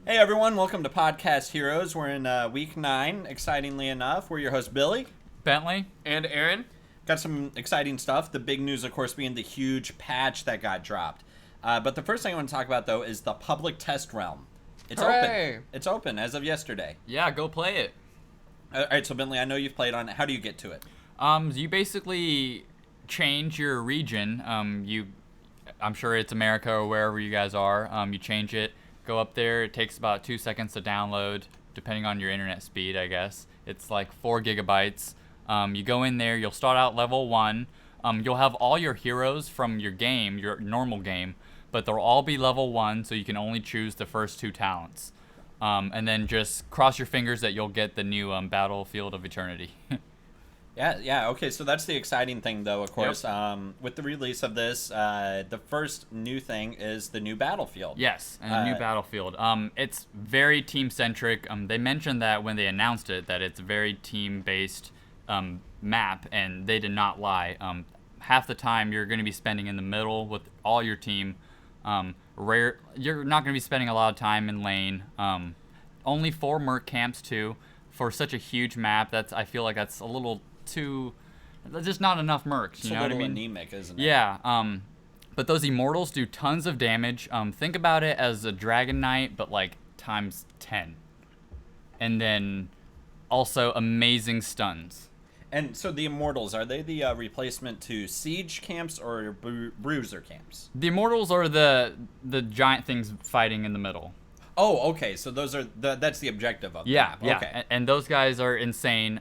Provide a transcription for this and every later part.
Hey everyone, welcome to Podcast Heroes. We're in week 9, excitingly enough. We're your host, Billy. Bentley. And Aaron. Got some exciting stuff. The big news, of course, being the huge patch that got dropped. But the first thing I want to talk about, though, is the public test realm. It's Hooray! open. It's open as of yesterday. Yeah, go play it. All right, so Bentley, I know you've played on it. How do you get to it? You basically change your region. I'm sure it's America or wherever you guys are. You change it, go up there. It takes about 2 seconds to download, depending on your internet speed, I guess. It's like 4 gigabytes. You go in there. You'll start out level 1. You'll have all your heroes from your game, your normal game, but they'll all be level 1, so you can only choose the first 2 talents. And then just cross your fingers that you'll get the new Battlefield of Eternity. Yeah, okay, so that's the exciting thing, though, of course. Yep. With the release of this, the first new thing is the new Battlefield. Yes, and a new Battlefield. It's very team-centric. They mentioned that when they announced it, that it's a very team-based map, and they did not lie. Half the time, you're going to be spending in the middle with all your team. You're not going to be spending a lot of time in lane. Only 4 merc camps, too. For such a huge map, I feel like that's a little too... There's just not enough mercs, you know what I mean? It's a little anemic, isn't it? Yeah, but those immortals do tons of damage. Think about it as a Dragon Knight, but like times 10. And then also amazing stuns. And so the Immortals, are they the replacement to Siege camps or Bruiser camps? The immortals are the giant things fighting in the middle. Oh, okay. So those are that's the objective of the Yeah, map. yeah. Okay. And those guys are insane.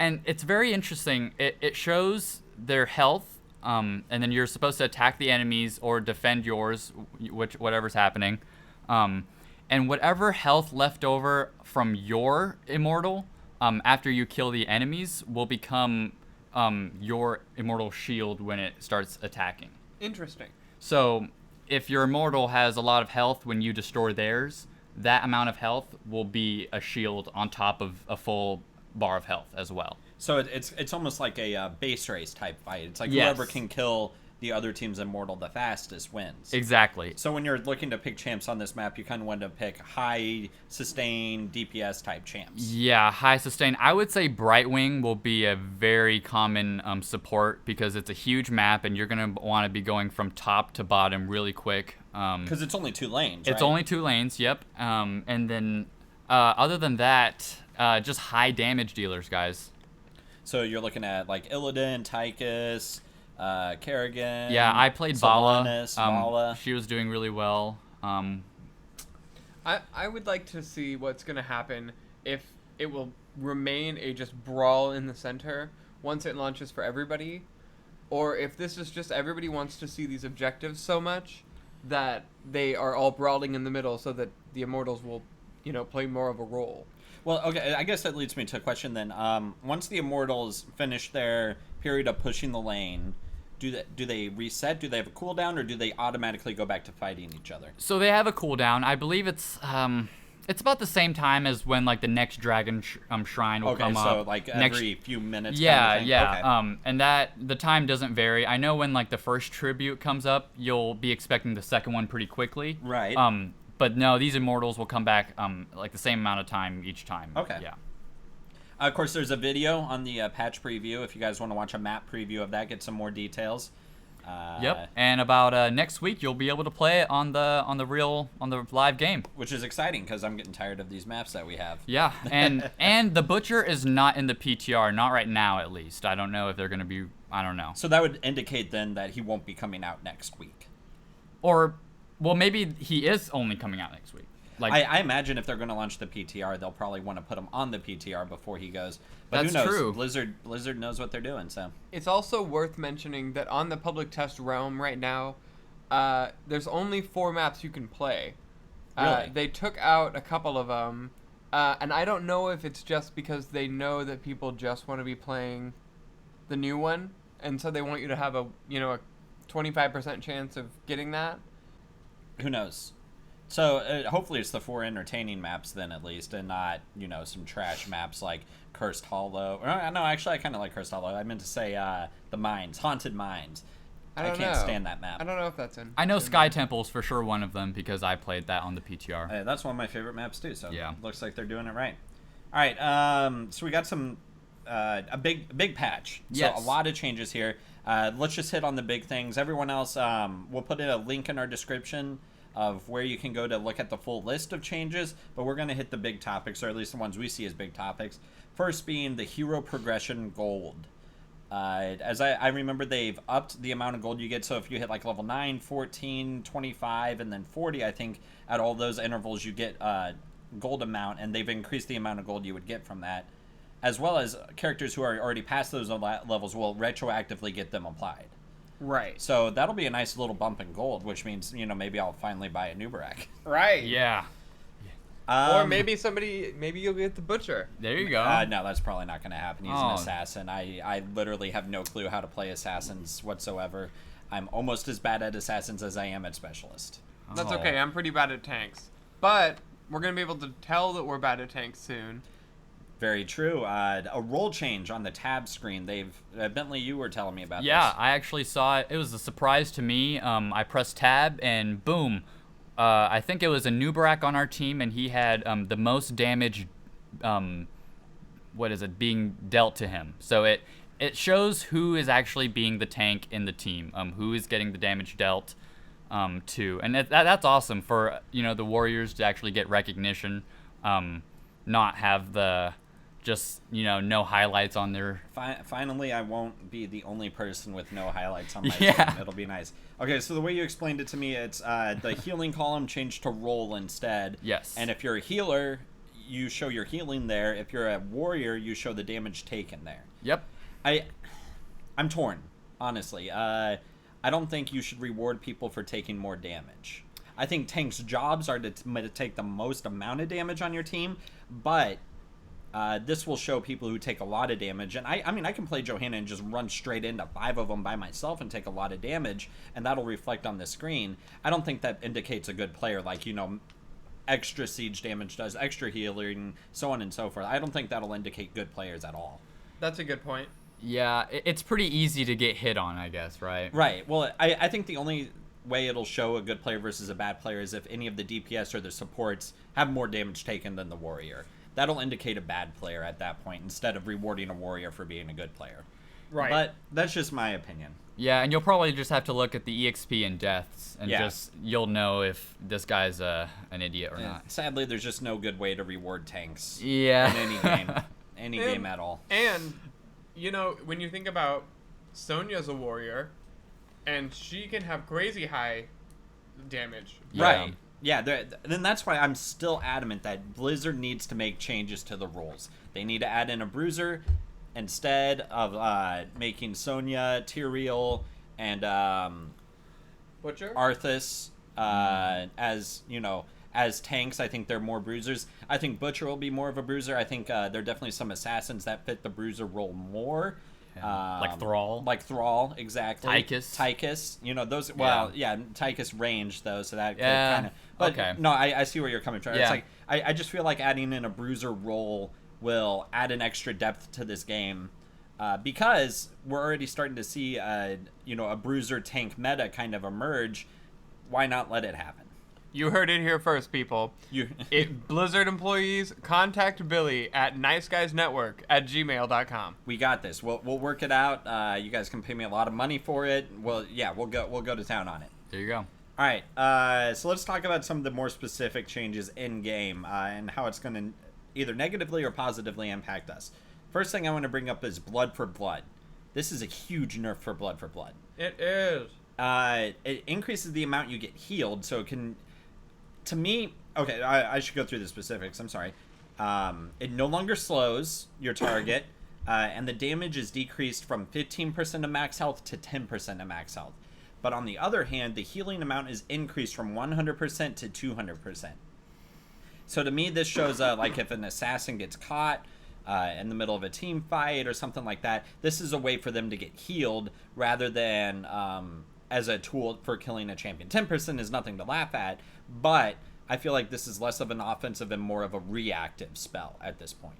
And it's very interesting. It shows their health, and then you're supposed to attack the enemies or defend yours, whatever's happening. And whatever health left over from your immortal, after you kill the enemies, will become your immortal shield when it starts attacking. Interesting. So if your immortal has a lot of health when you destroy theirs, that amount of health will be a shield on top of a full bar of health as well. So it's almost like a base race type fight. It's like Yes. whoever can kill the other team's immortal the fastest wins. Exactly. So when you're looking to pick champs on this map, you kind of want to pick high sustain DPS type champs. Yeah, high sustain. I would say Brightwing will be a very common support because it's a huge map and you're going to want to be going from top to bottom really quick. Because it's only 2 lanes, It's right? only 2 lanes, yep. And then other than that, just high damage dealers, guys. So you're looking at like Illidan, Tychus, Kerrigan. Yeah, I played Vala. Solanas, Vala. She was doing really well. I would like to see what's going to happen if it will remain a just brawl in the center once it launches for everybody, or if this is just everybody wants to see these objectives so much that they are all brawling in the middle so that the Immortals will, play more of a role. Well, okay, I guess that leads me to a question then. Once the Immortals finish their period of pushing the lane, do they reset? Do they have a cooldown, or do they automatically go back to fighting each other? So they have a cooldown. I believe it's about the same time as when like the next dragon shrine will come up. Okay, so like every few minutes. Yeah, kind of thing. yeah. Okay. And that the time doesn't vary. I know when like the first tribute comes up, you'll be expecting the second one pretty quickly. Right. But no, these immortals will come back like the same amount of time each time. Okay. Yeah. Of course, there's a video on the patch preview. If you guys want to watch a map preview of that, get some more details. Yep. And about next week, you'll be able to play it on the live game. Which is exciting because I'm getting tired of these maps that we have. Yeah. And the Butcher is not in the PTR, not right now at least. I don't know if they're gonna be. I don't know. So that would indicate then that he won't be coming out next week. Or, well, maybe he is only coming out next week. Like I imagine if they're going to launch the PTR, they'll probably want to put him on the PTR before he goes. But That's who knows? true. Blizzard knows what they're doing. So It's also worth mentioning that on the public test realm right now, there's only 4 maps you can play. Really? They took out a couple of them, and I don't know if it's just because they know that people just want to be playing the new one, and so they want you to have a 25% chance of getting that. who knows? So hopefully it's the 4 entertaining maps then at least, and not some trash maps like Cursed Hollow. Or, no, actually I kind of like Cursed Hollow. I meant to say the mines, Haunted Mines. I can't stand that map. I don't know if that's in. I know it's in Sky there. Temple's for sure one of them because I played that on the PTR. That's one of my favorite maps too. So Yeah. looks like they're doing it right. All right. So we got some a big patch. Yes. So a lot of changes here. Let's just hit on the big things. Everyone else, we'll put in a link in our description of where you can go to look at the full list of changes. But we're going to hit the big topics, or at least the ones we see as big topics. First being the hero progression gold. As I remember, they've upped the amount of gold you get. So if you hit like level 9, 14, 25, and then 40, I think at all those intervals you get gold amount, and they've increased the amount of gold you would get from that. As well as characters who are already past those levels will retroactively get them applied. Right. So that'll be a nice little bump in gold, which means, maybe I'll finally buy a anub'arak. Right. Yeah. Or maybe you'll get the butcher. There you go. No, that's probably not going to happen. He's an assassin. I literally have no clue how to play assassins whatsoever. I'm almost as bad at assassins as I am at specialist. That's Oh. okay. I'm pretty bad at tanks, but we're gonna be able to tell that we're bad at tanks soon. Very true. A role change on the tab screen. Bentley, you were telling me about Yeah, this. I actually saw it. It was a surprise to me. I pressed tab and boom. I think it was a anub'arak on our team, and he had the most damage. Being dealt to him. So it shows who is actually being the tank in the team. Who is getting the damage dealt to, and that's awesome for the warriors to actually get recognition. Not have the just no highlights on their. Finally, I won't be the only person with no highlights on my Yeah. team. It'll be nice. Okay, so the way you explained it to me, it's the healing column changed to roll instead. Yes. And if you're a healer, you show your healing there. If you're a warrior, you show the damage taken there. Yep. I'm torn, honestly. I don't think you should reward people for taking more damage. I think tanks' jobs are to take the most amount of damage on your team, but this will show people who take a lot of damage. And I mean, I can play Johanna and just run straight into 5 of them by myself and take a lot of damage, and that'll reflect on the screen. I don't think that indicates a good player, like, extra siege damage does, extra healing, so on and so forth. I don't think that'll indicate good players at all. That's a good point. Yeah, it's pretty easy to get hit on, I guess, right? Right. Well, I think the only way it'll show a good player versus a bad player is if any of the DPS or the supports have more damage taken than the warrior. That'll indicate a bad player at that point instead of rewarding a warrior for being a good player. Right. But that's just my opinion. Yeah, and you'll probably just have to look at the EXP and deaths, and Yeah. you'll know if this guy's an idiot or not. Sadly, there's just no good way to reward tanks Yeah. in any game. Any game at all. And when you think about Sonya's a warrior, and she can have crazy high damage. Yeah. Right. Yeah, then that's why I'm still adamant that Blizzard needs to make changes to the rules. They need to add in a bruiser instead of making Sonya, Tyrael, and Butcher? Arthas as tanks. I think they're more bruisers. I think Butcher will be more of a bruiser. I think there are definitely some assassins that fit the bruiser role more. Like Thrall. Like Thrall, exactly. Tychus. Those. Well, yeah, Tychus range though, so that Yeah, kind of. But okay. no, I see where you're coming from. Yeah. It's like I just feel like adding in a bruiser role will add an extra depth to this game, because we're already starting to see a bruiser tank meta kind of emerge. Why not let it happen? You heard it here first, people. Blizzard employees, contact Billy at niceguysnetwork@gmail.com. We got this. We'll work it out. You guys can pay me a lot of money for it. We'll go to town on it. There you go. All right. So let's talk about some of the more specific changes in game and how it's going to either negatively or positively impact us. First thing I want to bring up is blood for blood. This is a huge nerf for blood for blood. It is. It increases the amount you get healed, so it can. To me, okay, I should go through the specifics. I'm sorry. It no longer slows your target, and the damage is decreased from 15% of max health to 10% of max health. But on the other hand, the healing amount is increased from 100% to 200%. So to me, this shows like if an assassin gets caught in the middle of a team fight or something like that, this is a way for them to get healed rather than as a tool for killing a champion. 10% is nothing to laugh at, but I feel like this is less of an offensive and more of a reactive spell at this point.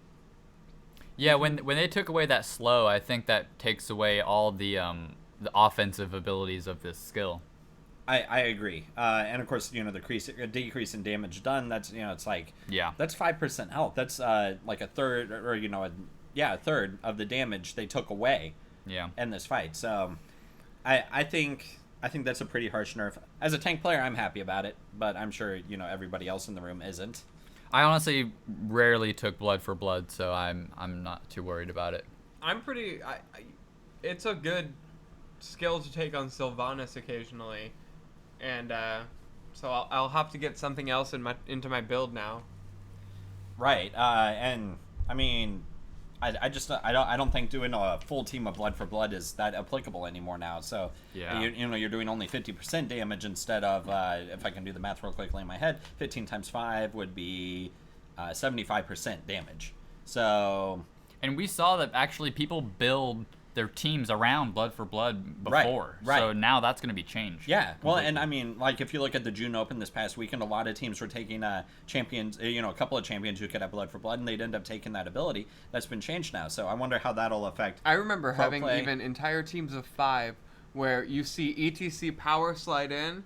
Yeah, when they took away that slow, I think that takes away all the the offensive abilities of this skill. I agree. And of course, the decrease in damage done, that's, it's like, Yeah. that's 5% health. That's like a third, or, a third of the damage they took away Yeah. in this fight. So I think that's a pretty harsh nerf. As a tank player, I'm happy about it, but I'm sure, everybody else in the room isn't. I honestly rarely took blood for blood, so I'm not too worried about it. I'm pretty. It's a good skill to take on Sylvanas occasionally, and so I'll have to get something else into my build now. Right. And I mean, I don't think doing a full team of blood for blood is that applicable anymore now. So Yeah. you're doing only 50% damage instead of, if I can do the math real quickly in my head, 15 times 5 would be 75% damage. So And we saw that actually people build their teams around blood for blood before. Right. So now that's going to be changed. yeah, well, completely. and I mean, like, if you look at the June Open this past weekend, a lot of teams were taking champions, a couple of champions who could have blood for blood, and they'd end up taking that ability. That's been changed now, so I wonder how that'll affect. I remember Pro having play. even entire teams of 5 where you see ETC power slide in,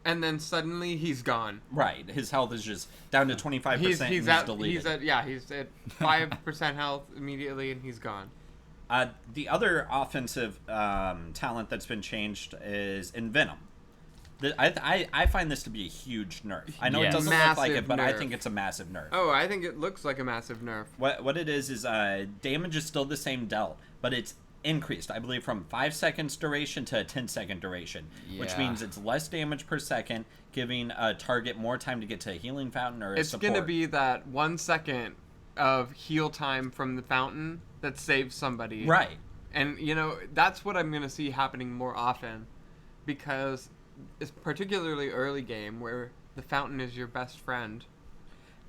and then suddenly he's gone. Right, his health is just down to 25%. He's and at deleted. he's at 5% health immediately, and he's gone. The other offensive talent that's been changed is Envenom. I find this to be a huge nerf. I know Yeah. it doesn't look like Massive it, but I nerf. think it's a massive nerf. Oh, I think it looks like a massive nerf. What it is damage is still the same dealt, but it's increased, I believe, from 5 seconds duration to a 10-second duration, which Yeah. means it's less damage per second, giving a target more time to get to a healing fountain or a It's support. gonna be that 1 second of heal time from the fountain that saves somebody. Right. And that's what I'm gonna see happening more often, because it's particularly early game where the fountain is your best friend.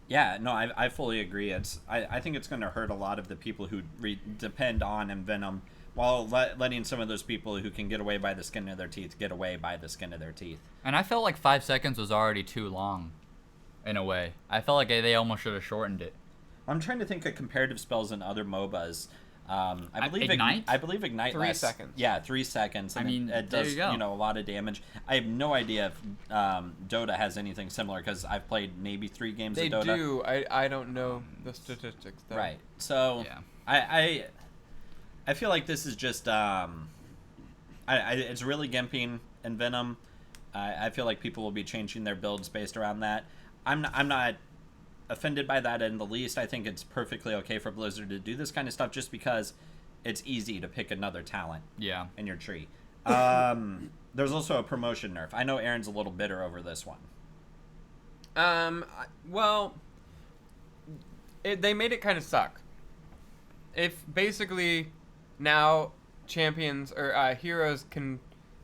Yeah, no, I fully agree. I think it's going to hurt a lot of the people who depend on Envenom, while letting some of those people who can get away by the skin of their teeth get away by the skin of their teeth. And I felt like 5 seconds was already too long, in a way. I felt like they almost should have shortened it. I'm trying to think of comparative spells in other MOBAs. I believe Ignite? I believe Ignite 3 lasts, seconds. Yeah, 3 seconds. And I mean, it there does you go. a lot of damage. I have no idea if Dota has anything similar, because I've played maybe 3 games They of Dota. do. I don't know the statistics though. Right. So Yeah. I feel like this is just it's really gimping Envenom. I feel like people will be changing their builds based around that. I'm not offended by that in the least. I think it's perfectly okay for Blizzard to do this kind of stuff, just because it's easy to pick another talent Yeah. in your tree. There's also a promotion nerf. I know Aaron's a little bitter over this one. Well, they made it kind of suck. If basically now champions or heroes can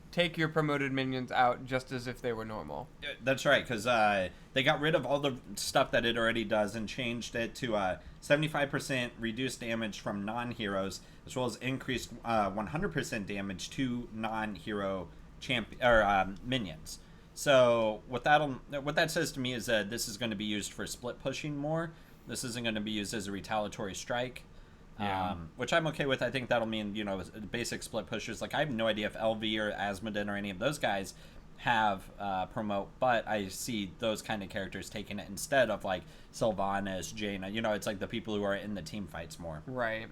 take your promoted minions out just as if they were normal. That's right, because they got rid of all the stuff that it already does and changed it to 75% reduced damage from non-heroes, as well as increased 100% damage to non-hero minions. So what that says to me is that this is going to be used for split pushing more. This isn't going to be used as a retaliatory strike. Yeah. Which I'm okay with. I think that'll mean, basic split pushers. Like, I have no idea if LV or Asmodin or any of those guys have promote, but I see those kind of characters taking it instead of, like, Sylvanas, Jaina. It's like the people who are in the team fights more. Right.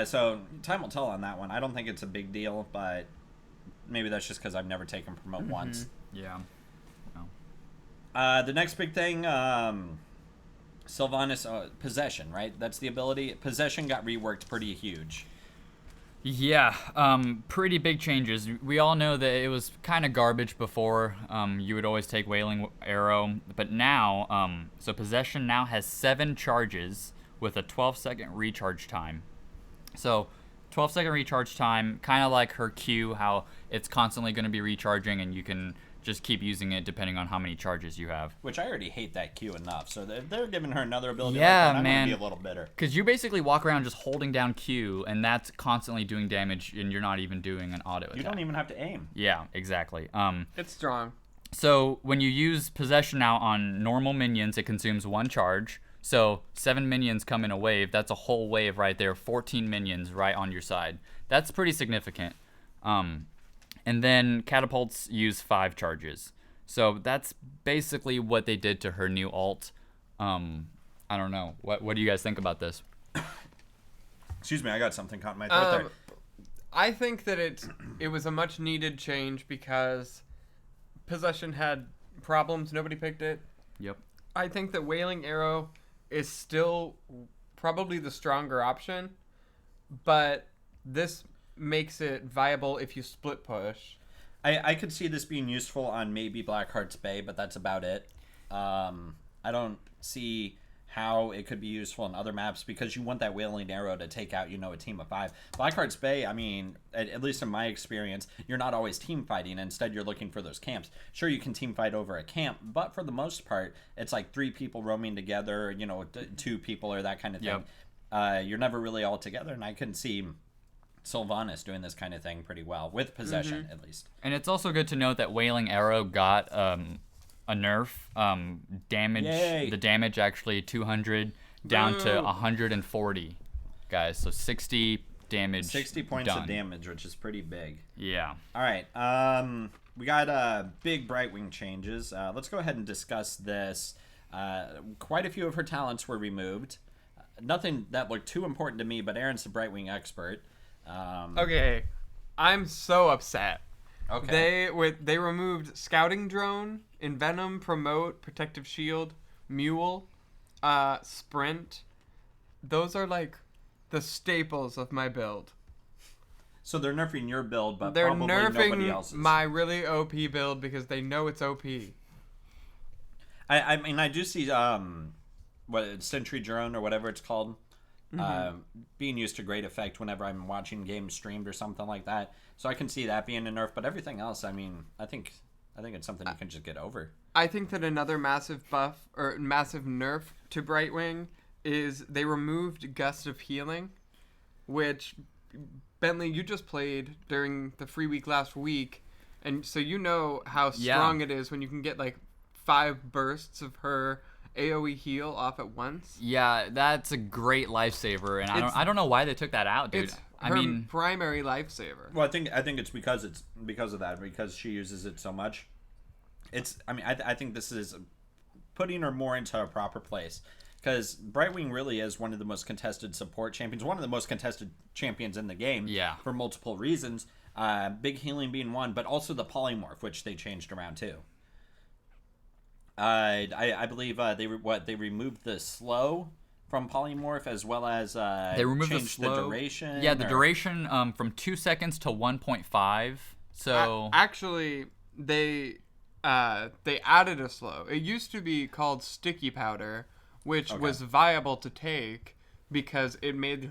So time will tell on that one. I don't think it's a big deal, but maybe that's just because I've never taken promote once. Yeah. The next big thing, Sylvanas, Possession, right? That's the ability. Possession got reworked pretty huge. Yeah, pretty big changes. We all know that it was kind of garbage before. You would always take Wailing Arrow, but now, so Possession now has 7 charges with a 12-second recharge time. So, 12-second recharge time, kind of like her Q, how it's constantly going to be recharging, and you can just keep using it depending on how many charges you have. Which I already hate that Q enough, so if they're giving her another ability Yeah, like that, I'm man. gonna be a little bitter. Because you basically walk around just holding down Q, and that's constantly doing damage, and you're not even doing an auto attack. You don't even have to aim. Yeah, exactly. It's strong. So when you use Possession now on normal minions, it consumes 1 charge. So 7 minions come in a wave. That's a whole wave right there. 14 minions right on your side. That's pretty significant. And then catapults use 5 charges. So that's basically what they did to her new ult. I don't know. What do you guys think about this? Excuse me, I got something caught in my throat there. I think that it was a much needed change because Possession had problems. Nobody picked it. Yep. I think that Wailing Arrow is still probably the stronger option, but this makes it viable if you split push. I could see this being useful on maybe Blackheart's Bay, but that's about it. I don't see how it could be useful in other maps because you want that Wailing Arrow to take out, a team of 5. Blackheart's Bay, I mean, at least in my experience, you're not always team fighting. Instead, you're looking for those camps. Sure, you can team fight over a camp, but for the most part, it's like 3 people roaming together, 2 people or that kind of thing. Yep. You're never really all together, and I can see Sylvanas doing this kind of thing pretty well, with Possession, at least. And it's also good to note that Wailing Arrow got a nerf. Damage. Yay. The damage actually 200 down to 140, guys. So 60 damage. 60 points done. of damage, which is pretty big. Yeah. All right. We got big Brightwing changes. Let's go ahead and discuss this. Quite a few of her talents were removed. Nothing that looked too important to me, but Aaron's the Brightwing expert. Okay, I'm so upset. Okay. They removed Scouting Drone, Envenom, Promote, Protective Shield, Mule, Sprint. Those are like the staples of my build. So they're nerfing your build, but They're probably nobody nerfing else's. my really OP build because they know it's OP. I mean, I do see Sentry Drone or whatever it's called. Being used to great effect whenever I'm watching games streamed or something like that. So I can see that being a nerf, but everything else, I mean, I think it's something you can just get over. I think that another massive buff or massive nerf to Brightwing is they removed Gust of Healing, which Bentley, you just played during the free week last week, and so you know how strong it is when you can get like 5 bursts of her AoE heal off at once. Yeah, that's a great lifesaver, and I don't know why they took that out, dude. It's her primary lifesaver. Well, I think it's because of that, because she uses it so much. I think this is putting her more into a proper place, because Brightwing really is one of the most contested support champions, one of the most contested champions in the game. Yeah. For multiple reasons, big healing being one, but also the polymorph, which they changed around too. I believe they removed the slow from polymorph, as well as they removed changed the duration. Yeah, the duration from 2 seconds to 1.5. So actually, they added a slow. It used to be called Sticky Powder, which was viable to take because it made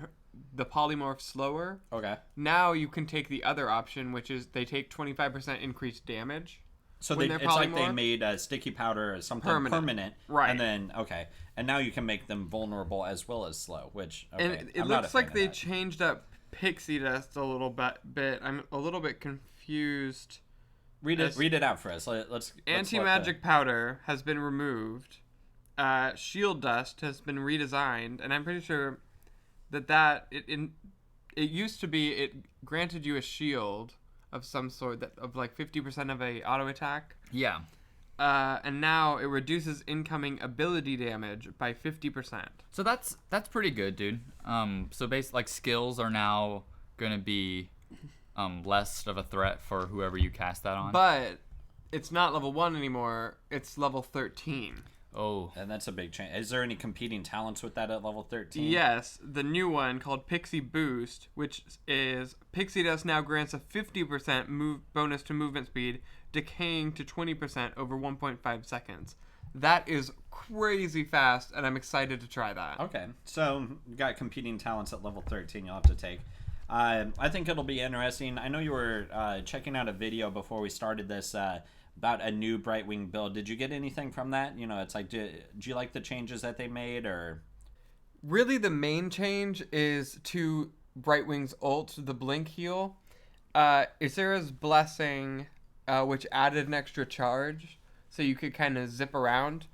the polymorph slower. Okay. Now you can take the other option, which is they take 25% increased damage. So it's like they made Sticky Powder something permanent. Right. And then, and now you can make them vulnerable as well as slow, which, and it looks like they changed up Pixie Dust a little bit. I'm a little bit confused. Read it out for us. Let's Anti-Magic Powder has been removed. Shield Dust has been redesigned, and I'm pretty sure that it used to be it granted you a shield of some sort of like 50% of a auto attack. Yeah. And now it reduces incoming ability damage by 50%. So that's pretty good, dude. So basically, like, skills are now gonna be less of a threat for whoever you cast that on. But it's not level 1 anymore. It's level 13. Oh. And that's a big change. Is there any competing talents with that at level 13? Yes, the new one called Pixie Boost, which is Pixie Dust now grants a 50% bonus to movement speed, decaying to 20% over 1.5 seconds. That is crazy fast, and I'm excited to try that. Okay, so you got competing talents at level 13 you'll have to take. I think it'll be interesting. I know you were checking out a video before we started this about a new Brightwing build. Did you get anything from that? It's like, do you like the changes that they made, or? Really, the main change is to Brightwing's ult, the Blink heal. Isera's Blessing, which added an extra charge, so you could kind of zip around,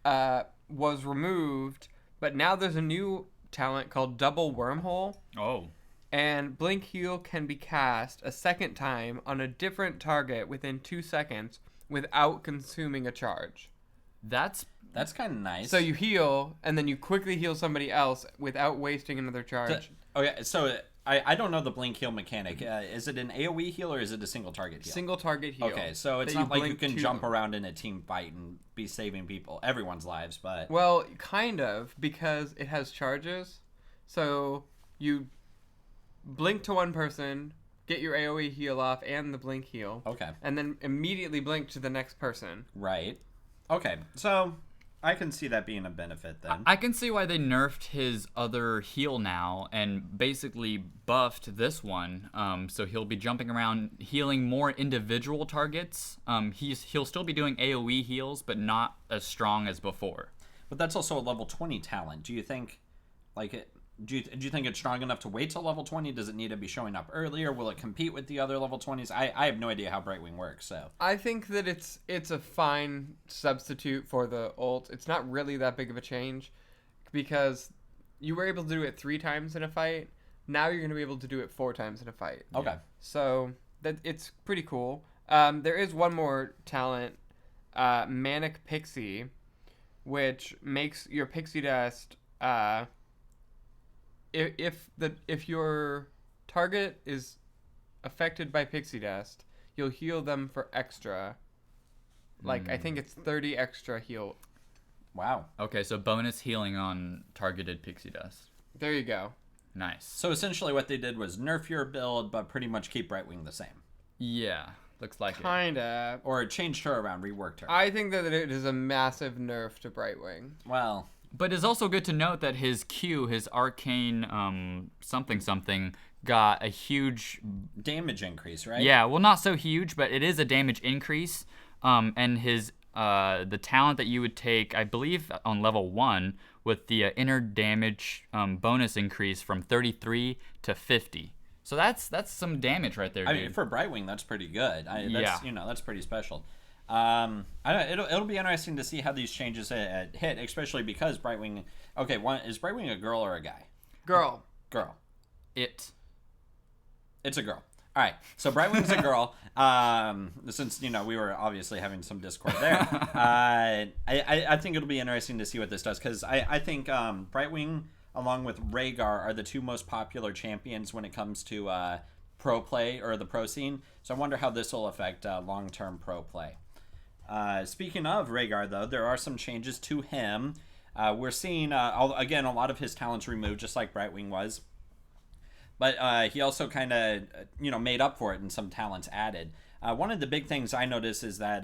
was removed, but now there's a new talent called Double Wormhole. Oh. And Blink Heal can be cast a second time on a different target within 2 seconds without consuming a charge. That's kind of nice. So you heal, and then you quickly heal somebody else without wasting another charge. Okay, so I don't know the blink heal mechanic. Is it an AoE heal or is it a single target heal? Single target heal. Okay, so it's that not like you blink can to. jump around in a team fight and be saving everyone's lives, but... Well, kind of, because it has charges. So you blink to one person, get your AoE heal off and the blink heal. Okay. And then immediately blink to the next person. Right. Okay, so I can see that being a benefit then. I can see why they nerfed his other heal now and basically buffed this one. So he'll be jumping around healing more individual targets. He'll still be doing AoE heals, but not as strong as before. But that's also a level 20 talent. Do you think, do you think it's strong enough to wait till level 20? Does it need to be showing up earlier? Will it compete with the other level 20s? I have no idea how Brightwing works, so... I think that it's a fine substitute for the ult. It's not really that big of a change because you were able to do it 3 times in a fight. Now you're going to be able to do it 4 times in a fight. Okay. So it's pretty cool. There is one more talent, Manic Pixie, which makes your pixie dust... If your target is affected by pixie dust, you'll heal them for extra. I think it's 30 extra heal. Wow. Okay, so bonus healing on targeted pixie dust. There you go. Nice. So essentially what they did was nerf your build, but pretty much keep Brightwing the same. Yeah, looks like it. Kinda. Or changed her around, reworked her. I think that it is a massive nerf to Brightwing. Well... But it's also good to note that his Q, his arcane something, got a huge damage increase, right? Yeah, well, not so huge, but it is a damage increase. And his the talent that you would take, I believe, on level 1 with the inner damage bonus increase from 33 to 50. So that's some damage right there, dude. I mean, for Brightwing, that's pretty good. That's pretty special. It'll be interesting to see how these changes hit, especially because Brightwing... Okay, is Brightwing a girl or a guy? Girl. Girl. It's a girl. All right, so Brightwing's a girl. Since, we were obviously having some discord there. I think it'll be interesting to see what this does, because I think Brightwing, along with Rhaegar, are the 2 most popular champions when it comes to pro play or the pro scene. So I wonder how this will affect long-term pro play. Speaking of Rhaegar, though, there are some changes to him. We're seeing, again, a lot of his talents removed, just like Brightwing was. But he also kind of, made up for it and some talents added. One of the big things I noticed is that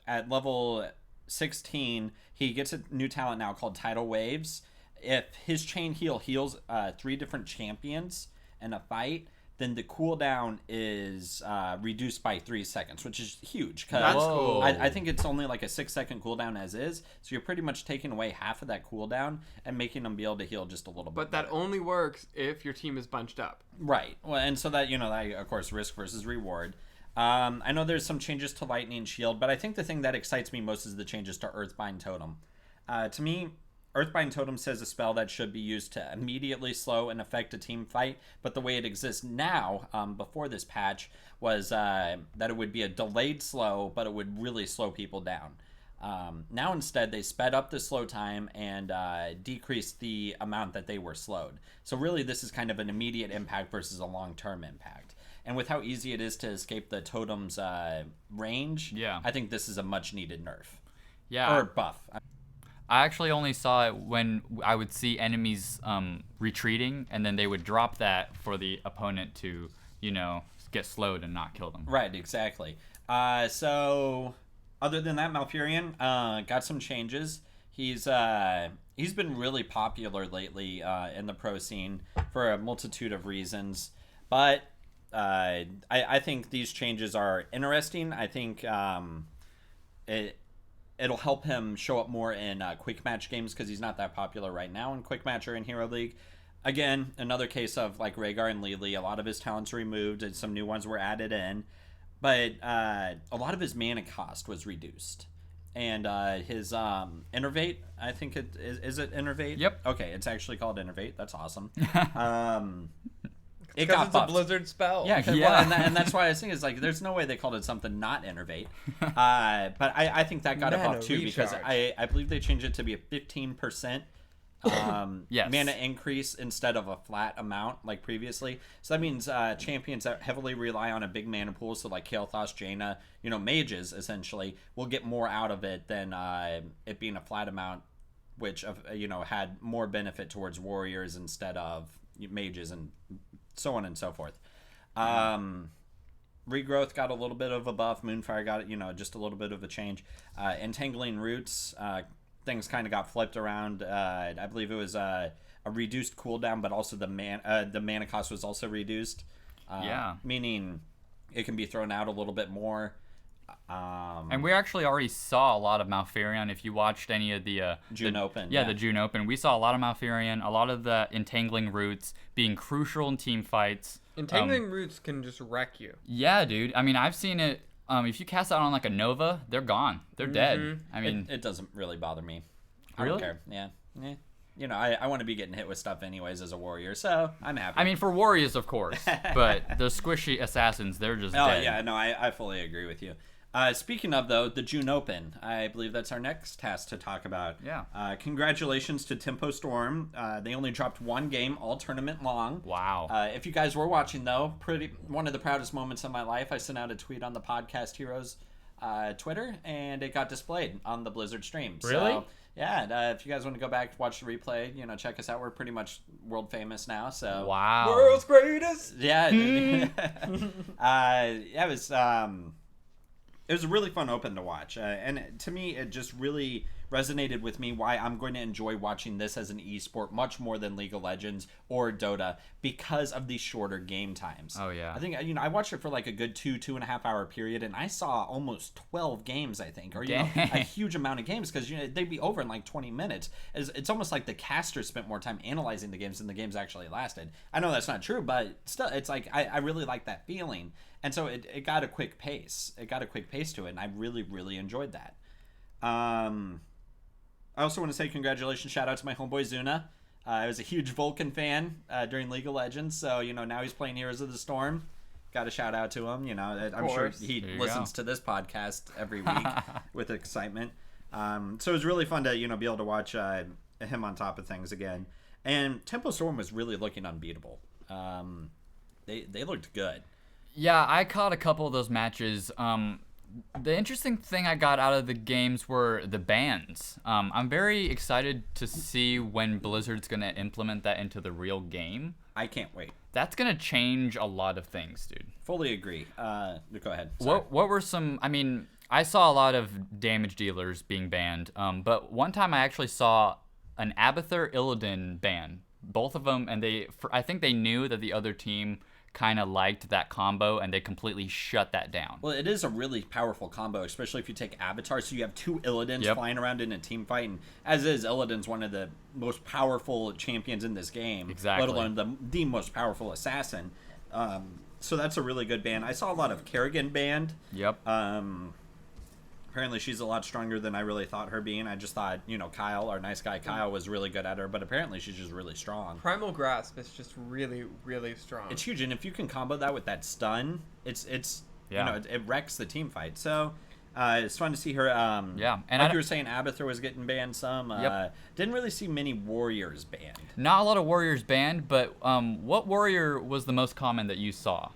at level 16, he gets a new talent now called Tidal Waves. If his chain heal heals 3 different champions in a fight, then the cooldown is reduced by 3 seconds, which is huge. That's cool. I think it's only like a 6-second cooldown as is, so you're pretty much taking away half of that cooldown and making them be able to heal just a little bit. But that only works if your team is bunched up. Right. Well, and so that, of course, risk versus reward. I know there's some changes to Lightning Shield, but I think the thing that excites me most is the changes to Earthbind Totem. To me, Earthbind Totem says a spell that should be used to immediately slow and affect a team fight, but the way it exists now, before this patch, was that it would be a delayed slow, but it would really slow people down. Now instead, they sped up the slow time and decreased the amount that they were slowed. So really, this is kind of an immediate impact versus a long-term impact. And with how easy it is to escape the totem's range, I think this is a much-needed nerf. Yeah. Or buff. I actually only saw it when I would see enemies retreating, and then they would drop that for the opponent to, get slowed and not kill them. Right, exactly. So, other than that, Malfurion got some changes. He's been really popular lately in the pro scene for a multitude of reasons, but I think these changes are interesting. I think it'll help him show up more in quick match games because he's not that popular right now in quick match or in Hero League. Again, another case of like Rhaegar and Lily, a lot of his talents removed and some new ones were added in, but a lot of his mana cost was reduced. And his Innervate, I think it is it Innervate? Yep. Okay, it's actually called Innervate. That's awesome. It Because got it's a buffed. Blizzard spell. Yeah, Yeah. well, and that's why I was thinking, it's like, there's no way they called it something not Innervate. But I think that got a Mana buff too, because recharge. I believe they changed it to be a 15% Yes. mana increase instead of a flat amount like previously. So that means champions that heavily rely on a big mana pool, so like Kael'thas, Jaina, mages essentially, will get more out of it than it being a flat amount, which had more benefit towards warriors instead of mages and so on and so forth. Regrowth got a little bit of a buff. Moonfire got just a little bit of a change. Entangling Roots, things kind of got flipped around. I believe it was a reduced cooldown, but also the mana cost was also reduced. Meaning it can be thrown out a little bit more. And we actually already saw a lot of Malfurion. If you watched any of the June Open. the June Open, we saw a lot of Malfurion, a lot of the Entangling Roots being crucial in team fights. Entangling Roots can just wreck you. Yeah, dude. I mean, I've seen it. If you cast out on like a Nova, they're gone. They're dead. I mean, it doesn't really bother me. I Really? don't care. Yeah. I want to be getting hit with stuff anyways as a warrior, so I'm happy. I mean, for warriors, of course, but the squishy assassins, they're just dead. Yeah, no, I fully agree with you. Speaking of, though, the June Open, I believe that's our next task to talk about. Yeah. Congratulations to Tempo Storm. They only dropped one game all tournament long. Wow. If you guys were watching, though, one of the proudest moments of my life, I sent out a tweet on the Podcast Heroes Twitter, and it got displayed on the Blizzard stream. Really? So, yeah, if you guys want to go back, watch the replay, check us out. We're pretty much world famous now. So Wow. World's greatest. yeah, it was a really fun Open to watch, and to me, it just really resonated with me why I'm going to enjoy watching this as an esport much more than League of Legends or Dota, because of these shorter game times. Oh, yeah. I think I watched it for like a good 2.5 hour period, and I saw almost 12 games, I think, or a huge amount of games, because they'd be over in like 20 minutes. It's almost like the casters spent more time analyzing the games than the games actually lasted. I know that's not true, but still, it's like I really like that feeling. And so it got a quick pace. It got a quick pace to it, and I really, really enjoyed that. I also want to say congratulations, shout out to my homeboy Zuna. I was a huge Vulcan fan during League of Legends, so now he's playing Heroes of the Storm. Got a shout out to him. I'm sure he listens to this podcast every week with excitement. So it was really fun to be able to watch him on top of things again. And Tempo Storm was really looking unbeatable. They looked good. Yeah, I caught a couple of those matches. The interesting thing I got out of the games were the bans. I'm very excited to see when Blizzard's going to implement that into the real game. I can't wait. That's going to change a lot of things, dude. Fully agree. Go ahead. Sorry. What were some... I mean, I saw a lot of damage dealers being banned, but one time I actually saw an Abathur Illidan ban. Both of them, and I think they knew that the other team kind of liked that combo, and they completely shut that down. Well, it is a really powerful combo, especially if you take Avatar. So you have two Illidans flying around in a team fight, and as is, Illidan's one of the most powerful champions in this game. Exactly. Let alone the most powerful assassin. So that's a really good ban. I saw a lot of Kerrigan banned. Yep. Apparently she's a lot stronger than I really thought her being. I just thought, Kyle, our nice guy Kyle, was really good at her, but apparently she's just really strong. Primal Grasp is just really, really strong. It's huge, and if you can combo that with that stun, it wrecks the team fight. So it's fun to see her. And like you were saying, Abathur was getting banned some. Didn't really see many warriors banned. Not a lot of warriors banned, but what warrior was the most common that you saw?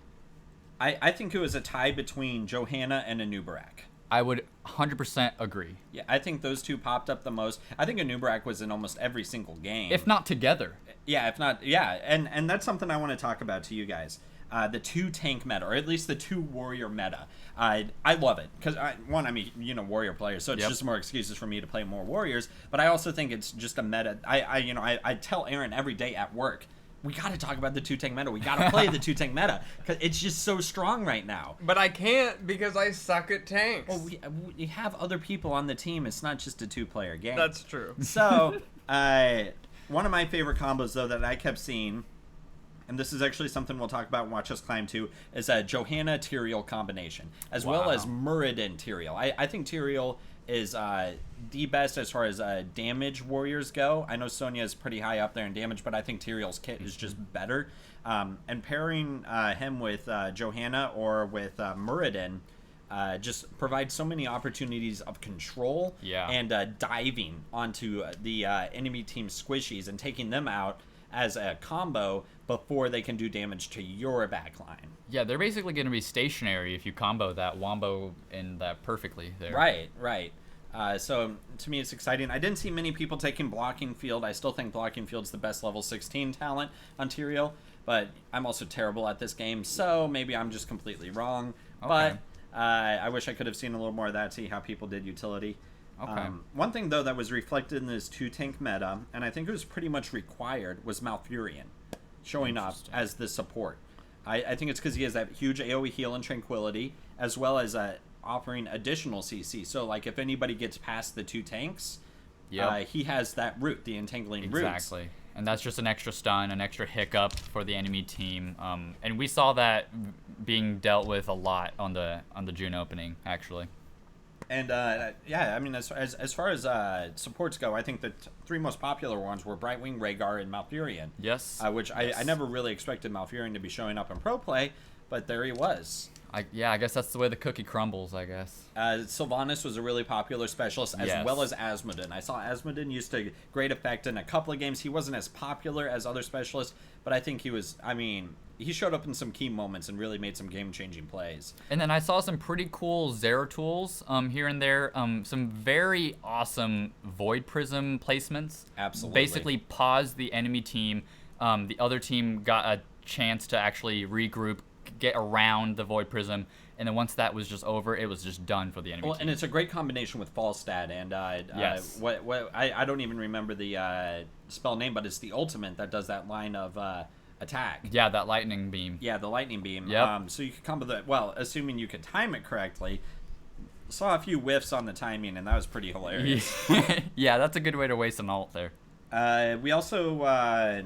I think it was a tie between Johanna and anub'arak. I would 100% agree. Yeah, I think those two popped up the most. I think anub'arak was in almost every single game. If not together. Yeah, if not, yeah. And that's something I want to talk about to you guys. The two tank meta, or at least the two warrior meta. I love it. Because, I'm a warrior player, so it's just more excuses for me to play more warriors. But I also think it's just a meta. I tell Aaron every day at work, we got to talk about the 2-tank meta. We got to play the 2-tank meta because it's just so strong right now. But I can't because I suck at tanks. Well, we have other people on the team. It's not just a 2-player game. That's true. So, one of my favorite combos, though, that I kept seeing and this is actually something we'll talk about in Watch Us Climb too, is a Johanna Tyrael combination, as well as Muradin Tyrael. I think Tyrael is the best as far as damage warriors go. I know Sonya is pretty high up there in damage, but I think Tyrael's kit is just better. And pairing him with Johanna or with Muradin just provides so many opportunities of control and diving onto the enemy team squishies and taking them out as a combo before they can do damage to your backline. Yeah, they're basically going to be stationary if you combo that wombo in that perfectly there. Right. So to me, it's exciting. I didn't see many people taking Blocking Field. I still think Blocking Field's the best level 16 talent on Tyrael, but I'm also terrible at this game, so maybe I'm just completely wrong. Okay. But I wish I could have seen a little more of that, see how people did utility. Okay. One thing, though, that was reflected in this 2-tank meta, and I think it was pretty much required, was Malfurion showing up as the support. I think it's because he has that huge AoE heal and tranquility, as well as offering additional CC. So, like, if anybody gets past the 2 tanks, he has that root, the entangling roots. Exactly. And that's just an extra stun, an extra hiccup for the enemy team. And we saw that being dealt with a lot on the June opening, actually. And I mean, as far as supports go, I think the 3 most popular ones were Brightwing, Rhaegar, and Malfurion. Yes. Which I never really expected Malfurion to be showing up in pro play, but there he was. I guess that's the way the cookie crumbles, I guess. Sylvanas was a really popular specialist, as well as Asmodin. I saw Asmodin used to great effect in a couple of games. He wasn't as popular as other specialists, but I think he showed up in some key moments and really made some game-changing plays. And then I saw some pretty cool Zera tools here and there. Some very awesome Void Prism placements. Absolutely. Basically paused the enemy team. The other team got a chance to actually regroup, get around the Void Prism, and then once that was just over, it was just done for the enemy team. And it's a great combination with Falstad and I don't even remember the spell name, but it's the ultimate that does that line of attack. Yeah, that lightning beam. Yeah, the lightning beam. Yep. So you could combo that. Well, assuming you could time it correctly. Saw a few whiffs on the timing, and that was pretty hilarious. Yeah, that's a good way to waste an ult there. We also,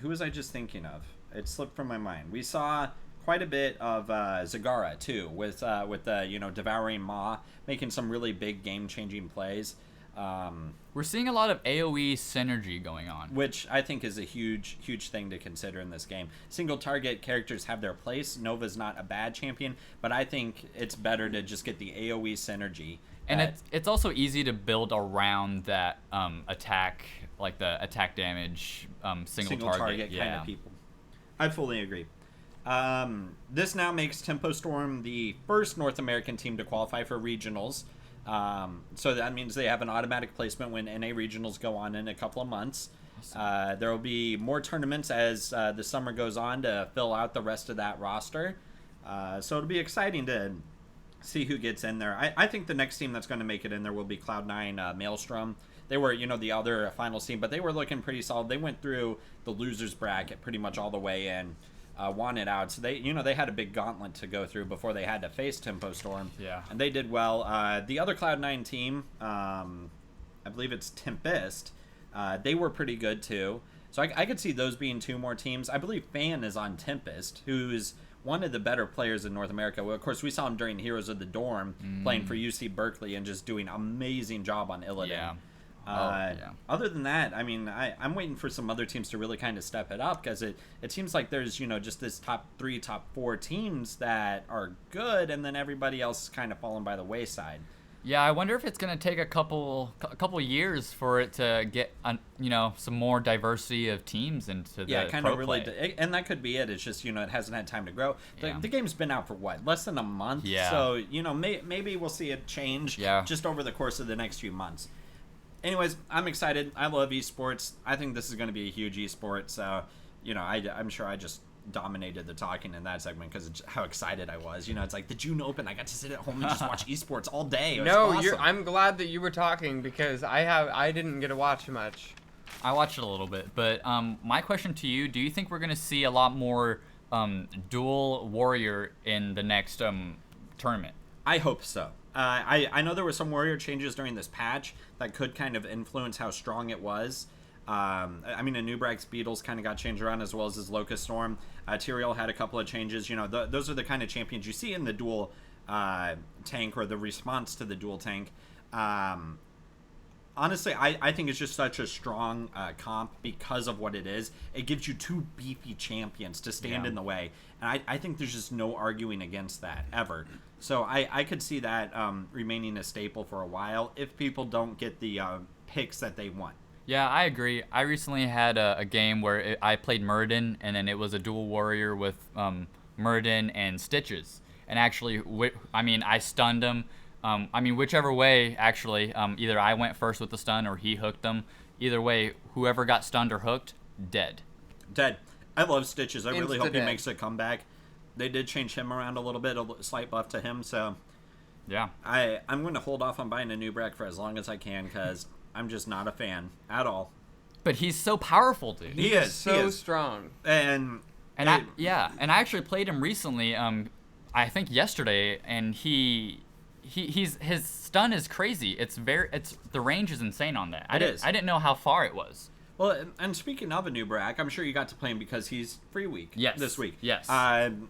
who was I just thinking of? It slipped from my mind. We saw quite a bit of Zagara too, with the devouring maw, making some really big game-changing plays. We're seeing a lot of AoE synergy going on, which I think is a huge thing to consider in this game. Single target characters have their place. Nova's not a bad champion, but I think it's better to just get the AoE synergy. And it's also easy to build around that attack, like the attack damage single target kind of people. I fully agree. This now makes Tempo Storm the first North American team to qualify for regionals. So that means they have an automatic placement when NA regionals go on in a couple of months. Awesome. There will be more tournaments as the summer goes on to fill out the rest of that roster. So it'll be exciting to see who gets in there. I think the next team that's going to make it in there will be Cloud9 Maelstrom. They were, the other finals team, but they were looking pretty solid. They went through the losers bracket pretty much all the way in. Won it out, so they had a big gauntlet to go through before they had to face Tempo Storm. Yeah, and they did well. The other Cloud9 team, I believe it's Tempest, they were pretty good too. So I could see those being 2 more teams. I believe Fan is on Tempest, who's one of the better players in North America. Well, of course, we saw him during Heroes of the Dorm playing for UC Berkeley and just doing an amazing job on Illidan. Yeah. Other than that, I mean, I'm waiting for some other teams to really kind of step it up, because it seems like there's just this top 3, top 4 teams that are good, and then everybody else is kind of falling by the wayside. Yeah, I wonder if it's gonna take a couple years for it to get some more diversity of teams into the kind of really, and that could be it. It's just it hasn't had time to grow. The game's been out for less than a month. Yeah. So maybe we'll see it change. Just over the course of the next few months. Anyways, I'm excited. I love esports. I think this is going to be a huge esport. So, I'm sure I just dominated the talking in that segment because of how excited I was. It's like the June Open. I got to sit at home and just watch esports all day. It was awesome. I'm glad that you were talking because I didn't get to watch much. I watched it a little bit, but my question to you: do you think we're going to see a lot more dual warrior in the next tournament? I hope so. I know there were some warrior changes during this patch that could kind of influence how strong it was. I mean, anub'arak's beetles kind of got changed around, as well as his locust storm. Tyrael had a couple of changes. You know, those are the kind of champions you see in the dual tank, or the response to the dual tank. Honestly, I think it's just such a strong comp because of what it is. It gives you two beefy champions to stand in the way. And I think there's just no arguing against that, ever. So I could see that remaining a staple for a while if people don't get the picks that they want. Yeah, I agree. I recently had a game where I played Muradin, and then it was a dual warrior with Muradin and Stitches. And actually, I stunned him. Whichever way, actually, either I went first with the stun or he hooked them. Either way, whoever got stunned or hooked, dead. Dead. I love Stitches. I really hope he Insta-dead. makes a comeback. They did change him around a little bit, a slight buff to him, so Yeah. I'm going to hold off on buying a anub'arak for as long as I can, because I'm just not a fan at all. But he's so powerful, dude. He is. So strong. And I actually played him recently, I think yesterday, and his stun is crazy. It's the range is insane on that. I didn't know how far it was. Well, and speaking of anub'arak, I'm sure you got to play him because he's free week. Yes. This week. Yes.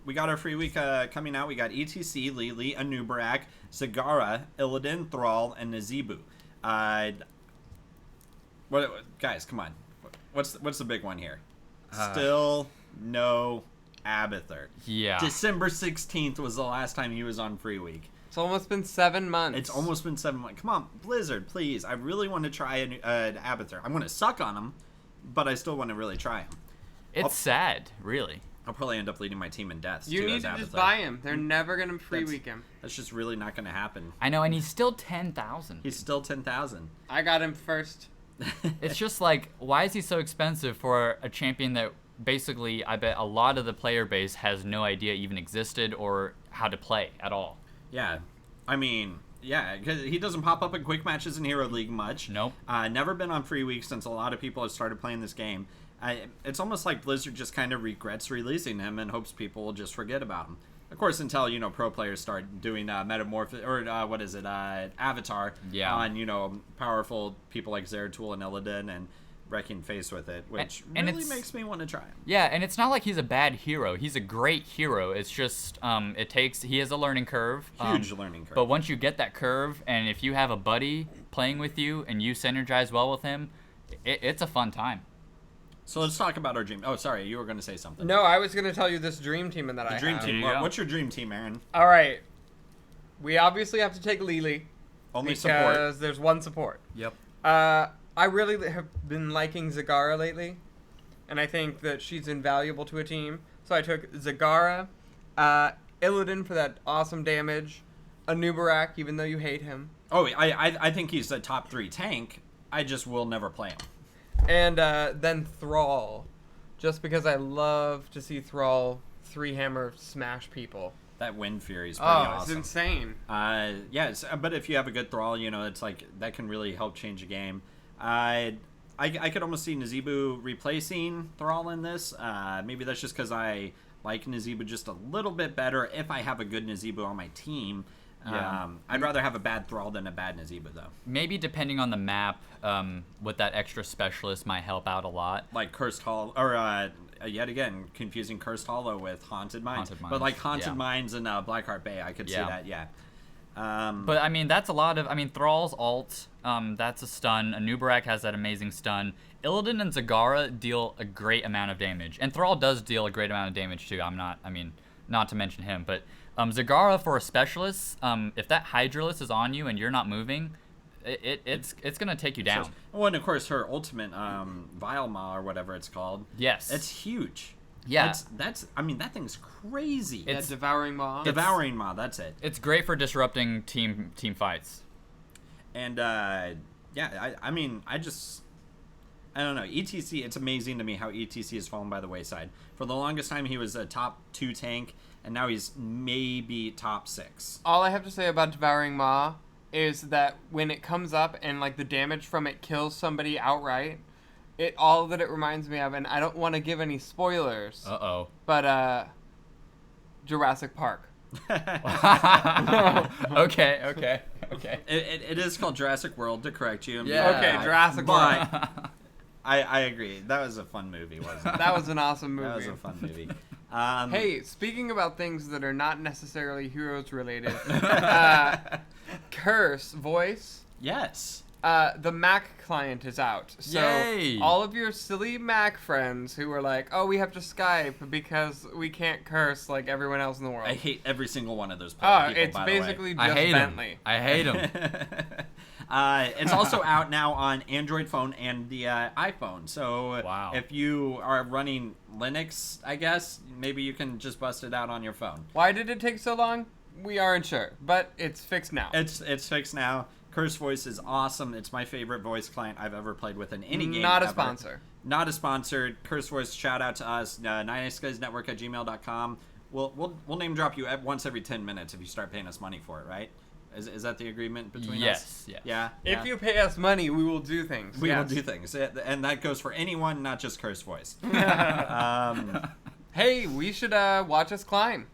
We got our free week coming out. We got ETC, Lili, anub'arak, Zagara, Illidan, Thrall, and Nazeebu. Guys, come on. What's the big one here? Still no Abathur. Yeah. December 16th was the last time he was on free week. It's almost been 7 months. It's almost been 7 months. Come on, Blizzard, please. I really want to try an Abathur. I'm going to suck on him, but I still want to really try him. It's sad, really. I'll probably end up leading my team in deaths. You too, need as to Abathur. just buy him. They're never going to free week him. That's just really not going to happen. I know, and he's still 10,000. He's still 10,000. I got him first. It's just like, why is he so expensive for a champion that basically, I bet a lot of the player base has no idea even existed or how to play at all? Yeah. I mean, yeah, because he doesn't pop up in quick matches in Hero League much. Nope. Never been on free week since a lot of people have started playing this game. It's almost like Blizzard just kind of regrets releasing him and hopes people will just forget about him. Of course, until, pro players start doing Avatar on, powerful people like Zeratul and Illidan and wrecking face with it, which and really makes me want to try him. Yeah, and it's not like he's a bad hero. He's a great hero. It's just, he has a learning curve. Huge learning curve. But once you get that curve, and if you have a buddy playing with you and you synergize well with him, it's a fun time. So let's talk about our dream. Oh, sorry, you were going to say something. No, I was going to tell you this dream team that I have. Dream team. There you go. What's your dream team, Aaron? All right. We obviously have to take Lili. Only because support. there's one support. Yep. I really have been liking Zagara lately, and I think that she's invaluable to a team. So I took Zagara, Illidan for that awesome damage, anub'arak, even though you hate him, Oh, I think he's a top 3 tank. I just will never play him. and then Thrall, just because I love to see Thrall 3-hammer smash people. That Wind Fury is pretty awesome. It's insane. But if you have a good Thrall, it's like that can really help change a game. I could almost see Nazeebu replacing Thrall in this. Maybe that's just because I like Nazeebu just a little bit better if I have a good Nazeebu on my team. Yeah. I'd rather have a bad Thrall than a bad Nazeebu, though. Maybe depending on the map, with that extra specialist might help out a lot. Like Cursed Hollow, or yet again, confusing Cursed Hollow with Haunted Mines. But like Haunted Mines and Blackheart Bay, I could see that, yeah. But that's a lot of. Thrall's ult, that's a stun. anub'arak has that amazing stun. Illidan and Zagara deal a great amount of damage, and Thrall does deal a great amount of damage too. Not to mention him, but Zagara for a specialist, if that Hydralisk is on you and you're not moving, it's gonna take you down. Well, and of course her ultimate, Vilema or whatever it's called. Yes, it's huge. Yeah, that thing's crazy. It's Devouring Maw. Devouring Maw, that's it. It's great for disrupting team fights. And I don't know. ETC, it's amazing to me how ETC has fallen by the wayside. For the longest time, he was a top 2 tank, and now he's maybe top 6. All I have to say about Devouring Maw is that when it comes up and like the damage from it kills somebody outright, all that it reminds me of, and I don't want to give any spoilers. Uh-oh. But Jurassic Park. Okay. It is called Jurassic World, to correct you. Yeah. Okay, Jurassic World. I agree. That was a fun movie, wasn't it? That was an awesome movie. That was a fun movie. Hey, speaking about things that are not necessarily heroes related, Curse voice. Yes. The Mac client is out. So Yay! all of your silly Mac friends who are like, oh, we have to Skype because we can't curse like everyone else in the world. I hate every single one of those people. It's by the way. basically I just hate Bentley. him. I hate him. It's also out now on Android phone and the iPhone. So Wow. if you are running Linux, I guess, maybe you can just bust it out on your phone. Why did it take so long? We aren't sure, but it's fixed now. It's fixed now. Curse Voice is awesome. It's my favorite voice client I've ever played with in any game. Not a ever. sponsor. Not a sponsor. Curse Voice, shout out to us. 9xguysnetwork@gmail.com. We'll name drop you once every 10 minutes if you start paying us money for it, right? Is that the agreement between us? Yes. Yeah. If you pay us money, we will do things. We will Yes. do things, and that goes for anyone, not just Curse Voice. Hey, we should watch us climb.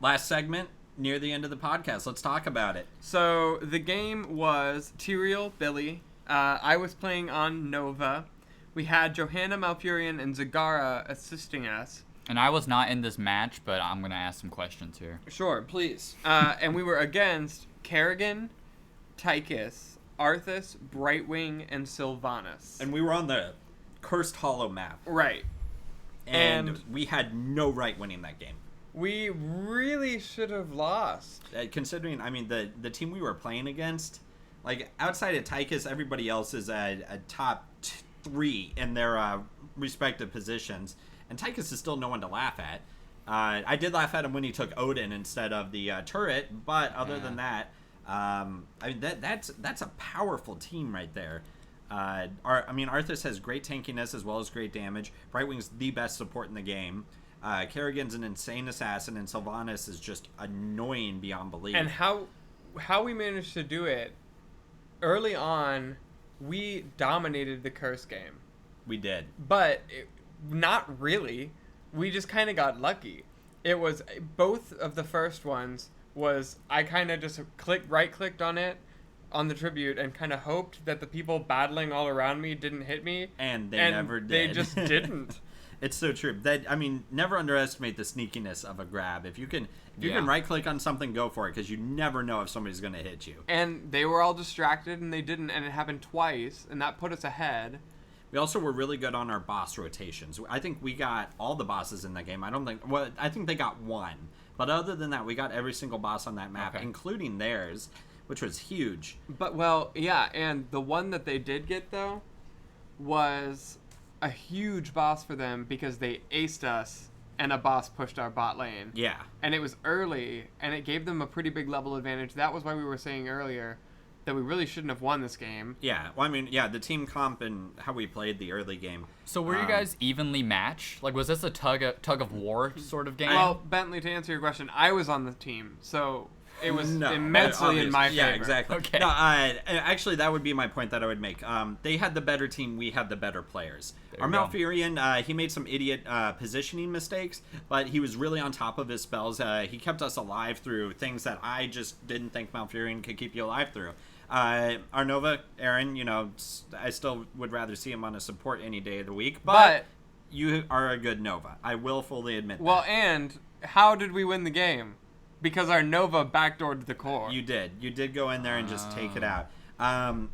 Last segment, near the end of the podcast. Let's talk about it. So the game was Tyrael, Billy. I was playing on Nova. We had Johanna, Malfurion, and Zagara assisting us. And I was not in this match, but I'm gonna ask some questions here. Sure. Please. And we were against Kerrigan, Tychus, Arthas, Brightwing, and Sylvanas. And we were on the Cursed Hollow map. Right. And we had no right winning that game. We really should have lost. Considering, I mean, the team we were playing against, like, outside of Tychus, everybody else is a top 3 in their respective positions. And Tychus is still no one to laugh at. I did laugh at him when he took Odin instead of the turret, but other than that, I mean, that's a powerful team right there. Arthas has great tankiness as well as great damage. Brightwing's the best support in the game. Kerrigan's an insane assassin, and Sylvanas is just annoying beyond belief. And how we managed to do it, early on, we dominated the curse game. We did. But not really. We just kind of got lucky. It was both of the first ones was I kind of just right-clicked on it on the tribute and kind of hoped that the people battling all around me didn't hit me. And they never did. They just didn't. It's so true. Never underestimate the sneakiness of a grab. If you can right-click on something, go for it, because you never know if somebody's going to hit you. And they were all distracted, and they didn't, and it happened twice, and that put us ahead. We also were really good on our boss rotations. I think we got all the bosses in that game. I think they got one. But other than that, we got every single boss on that map, including theirs, which was huge. But, well, yeah, and the one that they did get, though, was a huge boss for them because they aced us and a boss pushed our bot lane. Yeah. And it was early, and it gave them a pretty big level advantage. That was why we were saying earlier that we really shouldn't have won this game. Yeah. Well, I mean, yeah, the team comp and how we played the early game. So were you guys evenly matched? Like, was this a tug of war sort of game? Well, Bentley, to answer your question, I was on the team, so it was immensely in obviously. my favor. Yeah, exactly. Okay. No, actually, that would be my point that I would make. They had the better team. We had the better players. Our Malfurion, he made some idiot positioning mistakes, but he was really on top of his spells. He kept us alive through things that I just didn't think Malfurion could keep you alive through. Our Nova, Aaron, I still would rather see him on a support any day of the week, but you are a good Nova. I will fully admit that. Well, and how did we win the game? Because our Nova backdoored the core. You did. You did go in there and just take it out.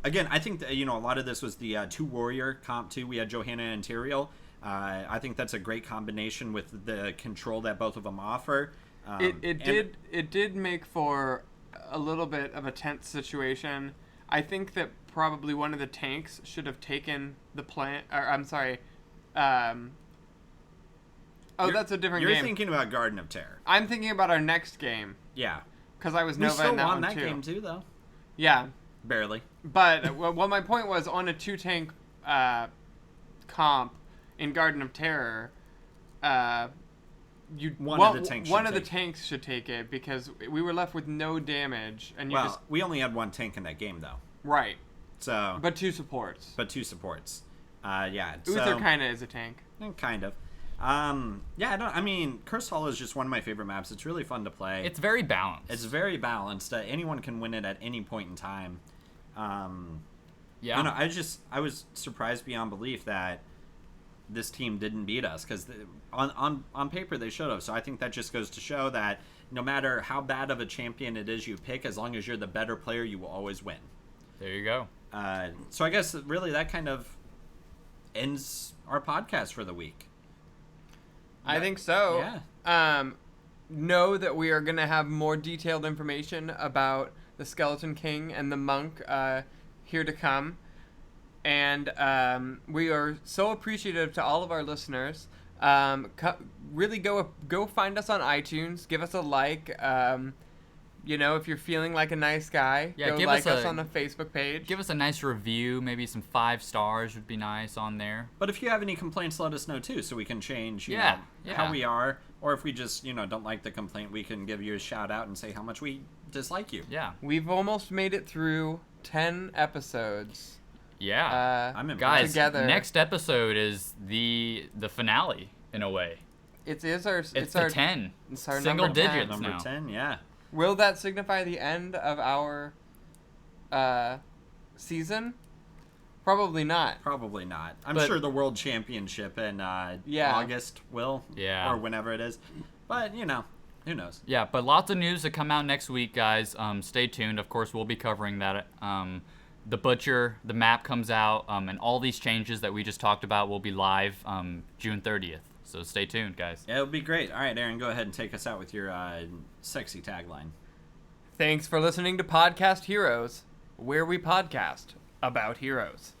Again, I think that, a lot of this was the 2 warrior comp too. We had Johanna and Tyrael. I think that's a great combination with the control that both of them offer. It did make for a little bit of a tense situation. I think that probably one of the tanks should have taken the plant. Or I'm sorry. That's a different game. You're thinking about Garden of Terror. I'm thinking about our next game. Yeah. Because I was We Nova still in that won one that too. game too, though. Yeah. Barely. But well, my point was on a 2-tank comp in Garden of Terror, one of the tanks should take it because we were left with no damage, and we only had 1 tank in that game though. Right. So. But 2 supports. Yeah. Uther kind of is a tank. Kind of. Cursed Hollow is just one of my favorite maps. It's really fun to play. It's very balanced. It's very balanced. Anyone can win it at any point in time. Yeah. I don't know, I was surprised beyond belief that this team didn't beat us, because on paper they should have. So I think that just goes to show that no matter how bad of a champion it is you pick, as long as you're the better player, you will always win. There you go. So I guess really that kind of ends our podcast for the week. I think so. Yeah. Know that we are going to have more detailed information about the Skeleton King and the monk here to come. And we are so appreciative to all of our listeners. Really go find us on iTunes. Give us a like. If you're feeling like a nice guy, go give like us us on the Facebook page. Give us a nice review. Maybe some 5 stars would be nice on there. But if you have any complaints, let us know too, so we can change Yeah. how we are. Or if we just don't like the complaint, we can give you a shout out and say how much we dislike you. Yeah. We've almost made it through 10 episodes. Yeah. I'm impressed. Guys, together. next episode is the finale in a way. It's It's our 10. It's our Single number 10. digits. Number now. 10, yeah. Will that signify the end of our season? Probably not. Probably not. I'm But- sure the World Championship in August will. Yeah. Or whenever it is. But, who knows? Yeah, but lots of news to come out next week, guys. Stay tuned. Of course, we'll be covering that. The Butcher, the map comes out, and all these changes that we just talked about will be live June 30th. So stay tuned, guys. Yeah, it'll be great. All right, Aaron, go ahead and take us out with your sexy tagline. Thanks for listening to Podcast Heroes, where we podcast about heroes.